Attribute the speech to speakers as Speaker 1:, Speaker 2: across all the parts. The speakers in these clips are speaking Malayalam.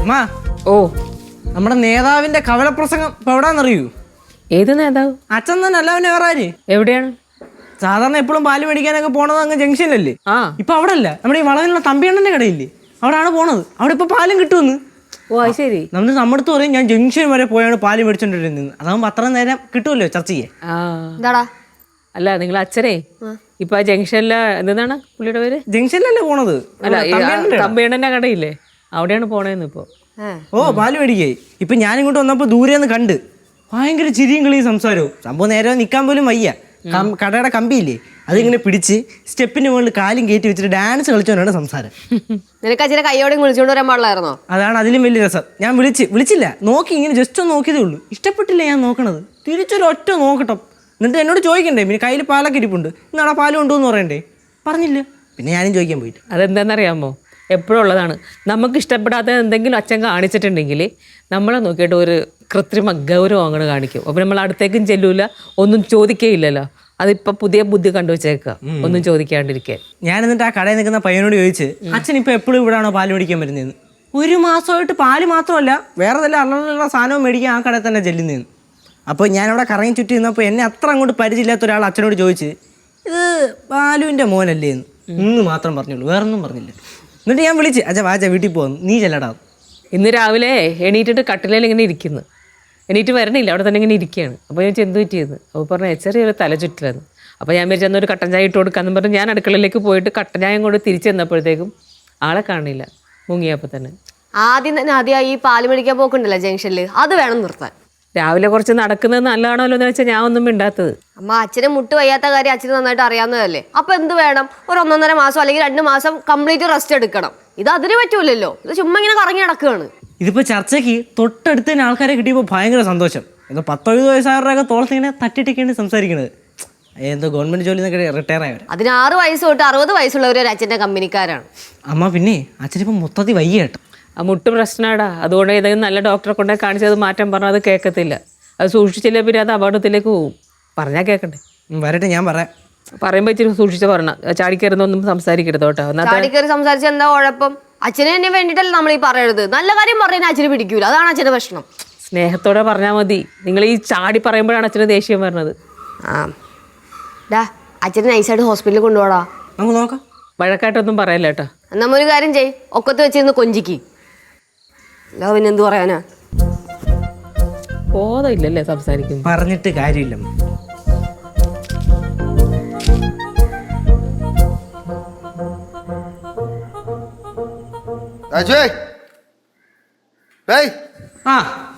Speaker 1: അമ്മ
Speaker 2: ഓ
Speaker 1: നമ്മുടെ നേതാവിന്റെ കവലപ്രസംഗം ഇപ്പൊ എവിടാന്നറിയൂ?
Speaker 2: ഏത് നേതാവ്?
Speaker 1: അച്ഛൻ തന്നെ അല്ല, അവന് വേറെ ആര്?
Speaker 2: എവിടെയാണ്?
Speaker 1: സാധാരണ എപ്പോഴും പാല് മേടിക്കാനൊക്കെ പോണത് അങ്ങ് ജംഗ്ഷനിലല്ലേ?
Speaker 2: ആ
Speaker 1: ഇപ്പൊ അവിടെ അല്ല, നമ്മുടെ ഈ വളവിലുള്ള തമ്പിയണ്ണന്റെ കടയില്ലേ, അവിടെയാണ് പോണത്. അവിടെ ഇപ്പൊ പാലും കിട്ടുമെന്ന്.
Speaker 2: ഓ അത് ശരി.
Speaker 1: നമ്മുടെ അടുത്ത് പറയും ഞാൻ ജംഗ്ഷൻ വരെ പോയാണ് പാല് മേടിച്ചോണ്ടിരുന്നത്. അതാകുമ്പോ അത്ര നേരം കിട്ടുമല്ലോ ചർച്ച ചെയ്യാൻ.
Speaker 3: എന്താടാ?
Speaker 2: അല്ല നിങ്ങൾ അച്ഛനെ ഇപ്പൊ ആ ജംഗ്ഷനിലെ എന്താണ് പുള്ളിയുടെ പേര്?
Speaker 1: ജംഗ്ഷനിലല്ലേ പോണത്?
Speaker 2: അല്ല തമ്പിയണ്ണന്റെ കടയില്ലേ, അവിടെയാണ് പോണേന്ന് ഇപ്പൊ.
Speaker 1: ഓ പാല് മേടിക്കേ. ഇപ്പൊ ഞാൻ ഇങ്ങോട്ട് വന്നപ്പോ ദൂരെന്ന് കണ്ട് ഭയങ്കര ചിരിയും കളിയും സംസാരവും. സംഭവം നേരെ നിൽക്കാൻ പോലും വയ്യ. കടയുടെ കമ്പിയില്ലേ, അതിങ്ങനെ പിടിച്ച് സ്റ്റെപ്പിന് മുകളിൽ കാലും കയറ്റി വെച്ചിട്ട് ഡാൻസ് കളിച്ചോണ്ടാണ് സംസാരം.
Speaker 3: നിനക്ക് അച്ഛനെ കൈയോടെയും വിളിച്ചോണ്ട് വരാൻ പാടില്ലായിരുന്നോ?
Speaker 1: അതാണ് അതിലും വലിയ രസം. ഞാൻ വിളിച്ചില്ല, നോക്കി ഇങ്ങനെ ജസ്റ്റ് ഒന്ന് നോക്കിയതേ ഉള്ളൂ. ഇഷ്ടപ്പെട്ടില്ല ഞാൻ നോക്കണത്. തിരിച്ചൊരു ഒറ്റ നോക്കട്ടോ. എന്നിട്ട് എന്നോട് ചോദിക്കണ്ടേ, പിന്നെ കയ്യിൽ പാലൊക്കെ ഇരിപ്പുണ്ട്, ഇന്നാളെ പാല് കൊണ്ടുവന്ന് പറയണ്ടേ? പറഞ്ഞില്ല. പിന്നെ ഞാനും ചോദിക്കാൻ പോയിട്ട്.
Speaker 2: അതെന്താണെന്നറിയാമോ, എപ്പോഴും ഉള്ളതാണ്. നമുക്ക് ഇഷ്ടപ്പെടാത്ത എന്തെങ്കിലും അച്ഛൻ കാണിച്ചിട്ടുണ്ടെങ്കിൽ നമ്മളെ നോക്കിയിട്ട് ഒരു കൃത്രിമ ഗൗരവം അങ്ങോട്ട് കാണിക്കും. അപ്പം നമ്മൾ അടുത്തേക്കും ചെല്ലൂല, ഒന്നും ചോദിക്കേയില്ലല്ലോ. അതിപ്പോൾ പുതിയ ബുദ്ധി കണ്ടുവച്ചേക്കുക, ഒന്നും ചോദിക്കാണ്ടിരിക്കാൻ.
Speaker 1: ഞാൻ എന്നിട്ട് ആ കടയിൽ നിൽക്കുന്ന പയ്യനോട് ചോദിച്ച്, അച്ഛൻ ഇപ്പോൾ എപ്പോഴും ഇവിടെയാണോ പാല് മേടിക്കാൻ വരുന്നതെന്ന്. ഒരു മാസമായിട്ട് പാല് മാത്രമല്ല വേറെ നല്ല അള്ള സാധനവും മേടിക്കാൻ ആ കടയിൽ തന്നെ ചെല്ലുന്നതെന്ന്. അപ്പോൾ ഞാനവിടെ കറങ്ങി ചുറ്റി നിന്നപ്പോൾ എന്നെ അത്ര അങ്ങോട്ട് പരിചയമില്ലാത്ത ഒരാൾ അച്ഛനോട് ചോദിച്ച്, ഇത് ബാലുവിൻ്റെ മോനല്ലേ എന്ന് മാത്രം പറഞ്ഞുള്ളൂ, വേറൊന്നും പറഞ്ഞില്ല. എന്നിട്ട് ഞാൻ വിളിച്ച്, അച്ഛാ വാച്ച വീട്ടിൽ പോകുന്നു, നീ ചെല്ലടാ.
Speaker 2: ഇന്ന് രാവിലെ എണീറ്റിട്ട് കട്ടിലേൽ ഇങ്ങനെ ഇരിക്കുന്നു, എണീറ്റ് വരണില്ല, അവിടെ തന്നെ ഇങ്ങനെ ഇരിക്കുകയാണ്. അപ്പോൾ ഞാൻ എന്ത് പറ്റിയത്? അപ്പോൾ പറഞ്ഞു ചെറിയൊരു തല ചുറ്റിലെന്ന്. അപ്പോൾ ഞാൻ വിചാരിച്ചു ഒരു കട്ടൻ ചായ ഇട്ട് കൊടുക്കാമെന്ന് പറഞ്ഞ് ഞാൻ അടുക്കളയിലേക്ക് പോയിട്ട് കട്ടൻ ചായ കൊണ്ട് തിരിച്ചു ചെന്നപ്പോഴത്തേക്കും ആളെ കാണില്ല, മുങ്ങിയപ്പോൾ തന്നെ.
Speaker 3: ആദ്യം ഈ പാല് മേടിക്കാൻ പോക്കുണ്ടല്ലോ ജംഗ്ഷനിൽ, അത് വേണം നിർത്താൻ.
Speaker 2: രാവിലെ കുറച്ച് നടക്കുന്നത് നല്ലതാണല്ലോ എന്ന് വെച്ചാൽ ഞാൻ ഒന്നും മിണ്ടാത്തത്.
Speaker 3: അമ്മ അച്ഛനെ മുട്ട് വയ്യാത്ത കാര്യം അച്ഛന് നന്നായിട്ട് അറിയാവുന്നതല്ലേ. അപ്പൊ എന്ത് വേണം, ഒരു 1.5 മാസം അല്ലെങ്കിൽ 2 മാസം കംപ്ലീറ്റ് റെസ്റ്റ് എടുക്കണം. ഇത് അതിന് പറ്റൂലല്ലോ, ഇത് ചുമ്മാ ഇങ്ങനെ കറങ്ങി നടക്കുകയാണ്.
Speaker 1: ഇതിപ്പോൾ ചർച്ചയ്ക്ക് തൊട്ടടുത്ത് തന്നെ ആൾക്കാരെ കിട്ടിയപ്പോൾ ഭയങ്കര സന്തോഷം. എന്തോ 10-20 വയസ്സായവരുടെയൊക്കെ തോളത്തിങ്ങനെ തട്ടിട്ടൊക്കെയാണ് സംസാരിക്കുന്നത്. എന്തോ ഗവൺമെന്റ് ജോലി നിന്നൊക്കെ റിട്ടയർ ആയവർ.
Speaker 3: 16 വയസ്സ് തൊട്ട് 60 വയസ്സുള്ളവർ അച്ഛൻ്റെ കമ്പനിക്കാരാണ്.
Speaker 1: അമ്മ പിന്നെ അച്ഛനിപ്പോൾ മൊത്തത്തിൽ വയ്യ കേട്ടോ.
Speaker 2: ആ മുട്ട് പ്രശ്നമാടാ, അതുകൊണ്ട് ഏതെങ്കിലും നല്ല ഡോക്ടറെ കൊണ്ടേ കാണിച്ചത് മാറ്റം പറഞ്ഞാൽ അത് കേൾക്കത്തില്ല. അത് സൂക്ഷിച്ചില്ല പിന്നെ അത് അപകടത്തിലേക്ക് പോകും. പറഞ്ഞാൽ കേൾക്കണ്ടേ?
Speaker 1: വരട്ടെ, ഞാൻ പറയാം.
Speaker 2: പറയുമ്പോൾ ഇച്ചിരി സൂക്ഷിച്ച് പറഞ്ഞ, ചാടിക്കരുന്നൊന്നും സംസാരിക്കരുത് കേട്ടോ.
Speaker 3: ചാടിക്കറി സംസാരിച്ച എന്താ കുഴപ്പം? അച്ഛനെ തന്നെ വേണ്ടിയിട്ടല്ല നമ്മൾ ഈ പറയരുത്. നല്ല കാര്യം പറഞ്ഞാൽ അച്ഛന് പിടിക്കൂല, അതാണ് അച്ഛൻ്റെ പ്രശ്നം.
Speaker 2: സ്നേഹത്തോടെ പറഞ്ഞാൽ മതി. നിങ്ങൾ ഈ ചാടി പറയുമ്പോഴാണ് അച്ഛന് ദേഷ്യം വരുന്നത്.
Speaker 3: അച്ഛനെ നൈസായിട്ട് ഹോസ്പിറ്റലിൽ കൊണ്ടുപോടാ,
Speaker 1: നമുക്ക് നോക്കാം.
Speaker 2: വഴക്കായിട്ടൊന്നും പറയല്ല കേട്ടോ.
Speaker 3: നമ്മൾ ഒരു കാര്യം ചെയ്, ഒക്കത്ത് വെച്ചിരുന്ന് കൊഞ്ചിക്ക്. അല്ല പിന്നെന്ത് പറയാനാ?
Speaker 2: ബോധമില്ലല്ലേ സംസാരിക്കും.
Speaker 1: പറഞ്ഞിട്ട് കാര്യമില്ല. ആ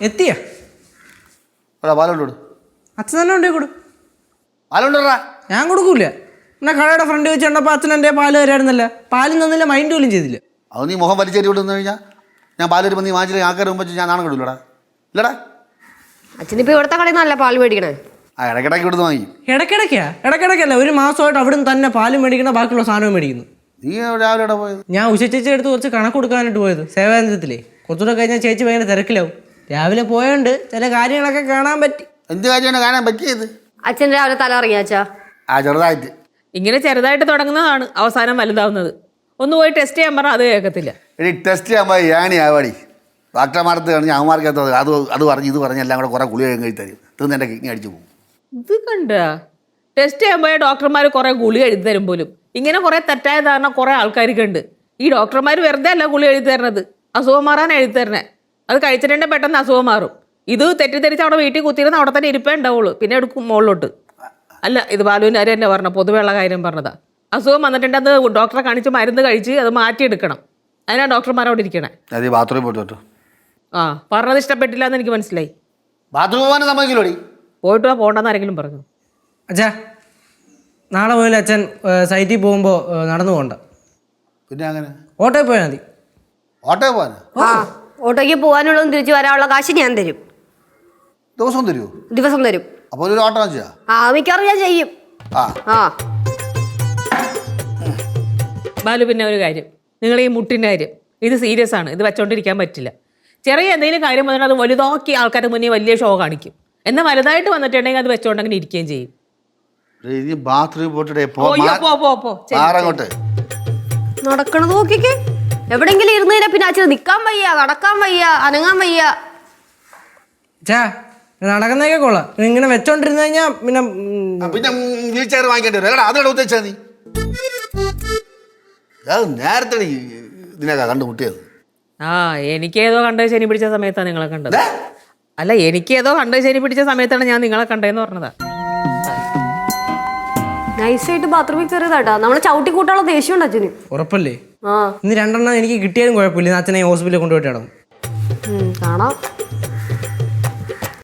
Speaker 1: എത്തിയ അച്ഛൻ തന്നെ ഉണ്ടേ കൊടു. ഞാൻ കൊടുക്കൂല. എന്നാ കടയുടെ ഫ്രണ്ട് വെച്ച് കണ്ടപ്പോൾ അച്ഛൻ എൻ്റെ പാല് തരായിരുന്നല്ല, പാലും തന്നില്ല, മൈൻഡ് പോലും ചെയ്തില്ല.
Speaker 4: അത് നീ മുഖം വലിച്ചേരി വിടുന്നു കഴിഞ്ഞാൽ ഞാൻ പാല് വരുമ്പോൾ നീ വാങ്ങിച്ചിട്ട് ആൾക്കാർ മുമ്പ് ഞാൻ നാണം കിടൂലടാ. ഇല്ലടാ,
Speaker 3: അച്ഛനിപ്പോൾ ഇവിടുത്തെ കടയിൽ നല്ല പാല് മേടിക്കണേ.
Speaker 4: ആ ഇടയ്ക്കിടയ്ക്ക് ഇവിടുന്ന് വാങ്ങി.
Speaker 1: ഇടയ്ക്കിടയ്ക്കല്ല, ഒരു മാസമായിട്ട് അവിടെ തന്നെ പാലും മേടിക്കണം, ബാക്കിയുള്ള സാധനവും മേടിക്കുന്നു.
Speaker 4: നീ രാവിലെ എവിടെ പോയത്?
Speaker 1: ഞാൻ ചേച്ചി എടുത്ത് കുറച്ച് കണക്ക് കൊടുക്കാനായിട്ട് പോയത് സേവാനന്ദത്തിലേ. കുറച്ചുകൂടെ കഴിഞ്ഞാൽ ചേച്ചി ഭയങ്കര തിരക്കിലാവും. രാവിലെ പോയോണ്ട് ചില കാര്യങ്ങളൊക്കെ കാണാൻ പറ്റി.
Speaker 4: എന്ത് കാര്യമാണ് കാണാൻ പറ്റിയത്?
Speaker 3: അച്ഛൻ രാവിലെ തല ഇറങ്ങിയാച്ചാ?
Speaker 4: ആ ചെറുതായിട്ട്.
Speaker 2: ഇങ്ങനെ ചെറുതായിട്ട് തുടങ്ങുന്നതാണ് അവസാനം വലുതാവുന്നത്. ഒന്ന് പോയി ടെസ്റ്റ് ചെയ്യാൻ പറഞ്ഞാൽ അത് കേൾക്കത്തില്ല.
Speaker 4: ഇനി ടെസ്റ്റ് ചെയ്യാൻ പോയി ഏണി ആവാടി. ഡോക്ടർമാർക്ക് കഴിഞ്ഞാൽ അവന്മാർക്ക് അത് പറഞ്ഞ് ഇത് പറഞ്ഞ് എല്ലാം കൂടെ കുറേ ഗുളിക കഴിച്ച് തരും. തീർന്ന് എൻ്റെ കിഡ്നി അടിച്ചു പോകും.
Speaker 2: ഇത് കണ്ട ടെസ്റ്റ് ചെയ്യാൻ പോയ ഡോക്ടർമാർ കുറേ ഗുളിക എഴുതി തരും പോലും. ഇങ്ങനെ കുറേ തെറ്റായ ധാരണ കുറേ ആൾക്കാർക്കുണ്ട്. ഈ ഡോക്ടർമാർ വെറുതെ അല്ല ഗുളിക എഴുതി തരണത്, അസുഖം മാറാൻ എഴുതി തരണേ. അത് കഴിച്ചിട്ടുണ്ടെങ്കിൽ പെട്ടെന്ന് അസുഖം മാറും. ഇത് തെറ്റിദ്ധരിച്ച് അവിടെ വീട്ടിൽ കുത്തിയിരുന്ന് അവിടെ തന്നെ ഇരിപ്പേ ഉണ്ടാവുള്ളൂ, പിന്നെ എടുക്കും മുകളിലോട്ട്. അല്ല, ഇത് ബാലുവിൻ്റെ കാര്യം തന്നെ പറഞ്ഞ പൊതുവെയുള്ള കാര്യം പറഞ്ഞതാ. അസുഖം വന്നിട്ടുണ്ട്, അത് ഡോക്ടറെ കാണിച്ച് മരുന്ന് കഴിച്ച് അത് മാറ്റിയെടുക്കണം. അതിനാണ് ഡോക്ടർമാർ അവിടെ ഇരിക്കണേ.
Speaker 4: ബാത്റൂമിൽ പോയിട്ട്
Speaker 2: ആ പറഞ്ഞത് ഇഷ്ടപ്പെട്ടില്ല എന്ന് എനിക്ക് മനസ്സിലായി.
Speaker 4: ബാത്റൂമിൽ പോകാൻ സമ്മതിക്കില്ലോടി?
Speaker 2: പോയിട്ട് പോകണ്ടെന്ന് ആരെങ്കിലും പറഞ്ഞു?
Speaker 1: അച്ഛാ നാളെ പോയാലും അച്ഛൻ സൈറ്റിൽ പോകുമ്പോൾ നടന്നു പോകണ്ട.
Speaker 4: പിന്നെ അങ്ങനെ
Speaker 1: ഓട്ടോയിൽ പോയാൽ മതി.
Speaker 4: ഓട്ടോയിൽ പോകാൻ?
Speaker 3: ഓട്ടോയ്ക്ക് പോകാനുള്ളതും തിരിച്ചു വരാനുള്ള കാശ് ഞാൻ തരും.
Speaker 4: ദിവസം തരുമോ?
Speaker 3: ദിവസം തരും.
Speaker 4: അപ്പോൾ ഒരു ഓട്ടോ ചെയ്യാം.
Speaker 3: മിക്കവാറും ഞാൻ ചെയ്യും.
Speaker 2: ബാലു, പിന്നെ ഒരു കാര്യം, നിങ്ങൾ ഈ മുട്ടിൻ്റെ കാര്യം ഇത് സീരിയസ് ആണ്. ഇത് വെച്ചോണ്ടിരിക്കാൻ പറ്റില്ല. ചെറിയ എന്തെങ്കിലും കാര്യം വന്നിട്ട് അത് വലുതാക്കി ആൾക്കാരുടെ മുന്നേ വലിയ ഷോ കാണിക്കും. എന്നാൽ വലുതായിട്ട് വന്നിട്ടുണ്ടെങ്കിൽ അത് വെച്ചോണ്ടെങ്കിൽ ഇരിക്കുകയും ചെയ്യും.
Speaker 4: ബാത്റൂമിൽ പോയിട്ട്
Speaker 3: നടക്കണത് നോക്കിക്കേ. എവിടെങ്കിലും ഇരുന്ന് കഴിഞ്ഞാൽ പിന്നെ അച്ഛന് നിക്കാൻ വയ്യ, നടക്കാൻ വയ്യ, അനങ്ങാൻ വയ്യ.
Speaker 1: ചാ നടക്കുന്നതൊക്കെ കൊള്ളാം. ഇങ്ങനെ വെച്ചോണ്ടിരുന്നു കഴിഞ്ഞാ പിന്നെ
Speaker 4: പിന്നെ വീൽ ചെയർ വാങ്ങിക്കേണ്ടി വരും. എടാ അതോടെ ഉദ്ദേശിച്ചാ നീ അത് നേരത്തെ ഇതിനൊക്കെ കണ്ടുമുട്ടിയത്.
Speaker 2: ആ എനിക്കേതോ കണ്ടത് ശനി പിടിച്ച സമയത്താണ് നിങ്ങളെ കണ്ടത്. അല്ല എനിക്കേതോ കണ്ടത് ശനി പിടിച്ച സമയത്താണ് ഞാൻ നിങ്ങളെ കണ്ടതെന്ന് പറഞ്ഞതാ.
Speaker 3: നൈസായിട്ട് ബാത്റൂമിൽ കയറിയതാട്ടാ. നമ്മളെ ചവിട്ടി കൂട്ടാനുള്ള ദേഷ്യമുണ്ട് അച്ഛന്.
Speaker 1: ഉറപ്പല്ലേ?
Speaker 3: ആ
Speaker 1: ഇന്ന് 2 എനിക്ക് കിട്ടിയാലും കുഴപ്പമില്ല. അച്ഛനെ ഹോസ്പിറ്റലിൽ കൊണ്ടുപോയിട്ടാണോ?
Speaker 3: കാണാം.